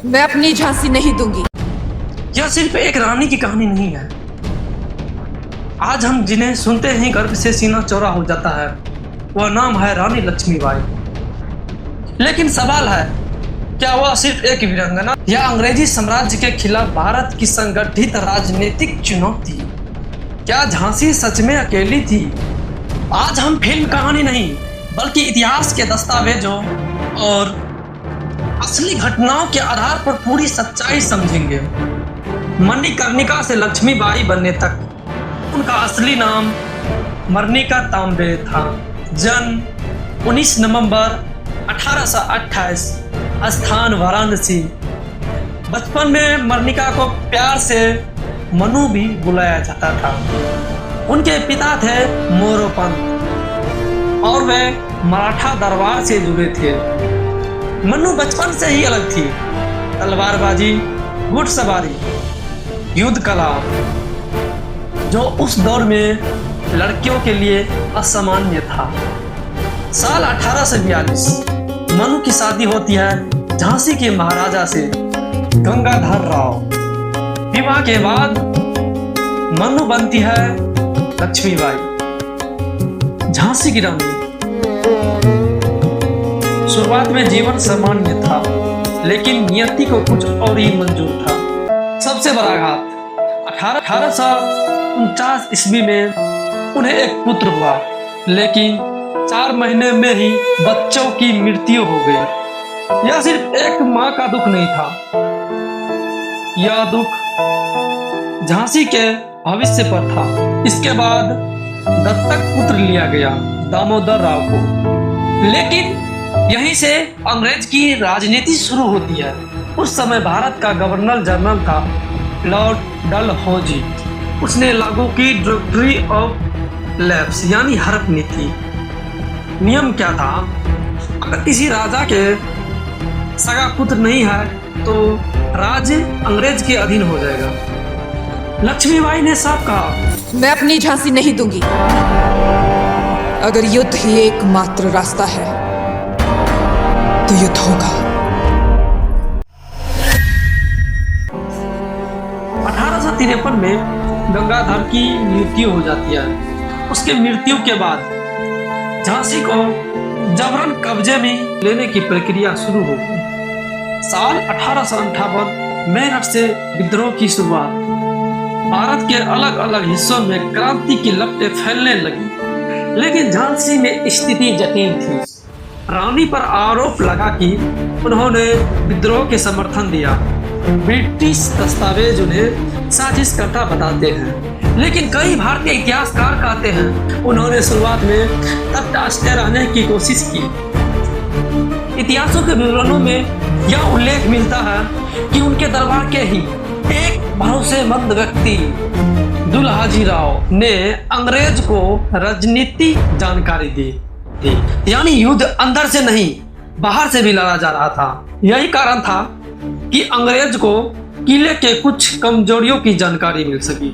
मैं अपनी झांसी नहीं दूंगी। यह सिर्फ एक रानी की कहानी नहीं है। आज हम जिन्हें सुनते ही गर्व से सीना चौड़ा हो जाता है, वह नाम है रानी लक्ष्मीबाई। लेकिन सवाल है, क्या वह सिर्फ एक वीरांगना या अंग्रेजी साम्राज्य के खिलाफ भारत की संगठित राजनीतिक चुनौती? क्या झांसी सच में अकेली थी? आज हम फिल्म कहानी नहीं बल्कि इतिहास के दस्तावेजों और असली घटनाओं के आधार पर पूरी सच्चाई समझेंगे। मणिकर्णिका से लक्ष्मीबाई बनने तक उनका असली नाम मणिका तांबे था। जन्म 19 नवंबर 1828, स्थान वाराणसी। बचपन में मणिका को प्यार से मनु भी बुलाया जाता था। उनके पिता थे मोरोपंत और वे मराठा दरबार से जुड़े थे। मनु बचपन से ही अलग थी। तलवारबाजी, घुड़सवारी, युद्ध कला, जो उस दौर में लड़कियों के लिए असामान्य था। साल 1842 मनु की शादी होती है झांसी के महाराजा से, गंगाधर राव। विवाह के बाद मनु बनती है लक्ष्मीबाई, झांसी की रानी। शुरुआत में जीवन सामान्य था, लेकिन नियति को कुछ और ही मंजूर था। सबसे बड़ा घात 1849 ईस्वी में उन्हें एक पुत्र हुआ, लेकिन 4 महीने में ही बच्चों की मृत्यु हो गई। यह सिर्फ एक मां का दुख नहीं था, यह दुख झांसी के भविष्य पर था। इसके बाद दत्तक पुत्र लिया गया, दामोदर राव को। लेकिन यहीं से अंग्रेज की राजनीति शुरू होती है। उस समय भारत का गवर्नर जनरल था लॉर्ड डलहौजी। उसने लागू की डॉक्ट्री ऑफ लैप्स यानी हड़प नीति। नियम क्या था, अगर किसी राजा के सगा पुत्र नहीं है तो राज्य अंग्रेज के अधीन हो जाएगा। लक्ष्मीबाई ने साफ कहा, मैं अपनी झांसी नहीं दूंगी। अगर युद्ध ही एकमात्र रास्ता है तो युद्ध होगा। 1853 में गंगाधर की मृत्यु हो जाती है। उसके मृत्यु के बाद झांसी को जबरन कब्जे में लेने की प्रक्रिया शुरू हो गई। साल 1858 मेरठ से विद्रोह की शुरुआत। भारत के अलग अलग हिस्सों में क्रांति की लपटें फैलने लगी, लेकिन झांसी में स्थिति जटिल थी। रानी पर आरोप लगा कि उन्होंने विद्रोह के समर्थन दिया। ब्रिटिश दस्तावेज उन्हें साजिशकर्ता बताते हैं, लेकिन कई भारतीय इतिहासकार कहते हैं उन्होंने शुरुआत में तटस्थ रहने की कोशिश की। इतिहासों के विवरणों में यह उल्लेख मिलता है कि उनके दरबार के ही एक भरोसेमंद व्यक्ति दुल्हाजी राव ने अंग्रेज को राजनीति जानकारी दी थी। यानी युद्ध अंदर से नहीं बाहर से भी लड़ा जा रहा था। यही कारण था कि अंग्रेज को किले के कुछ कमजोरियों की जानकारी मिल सकी।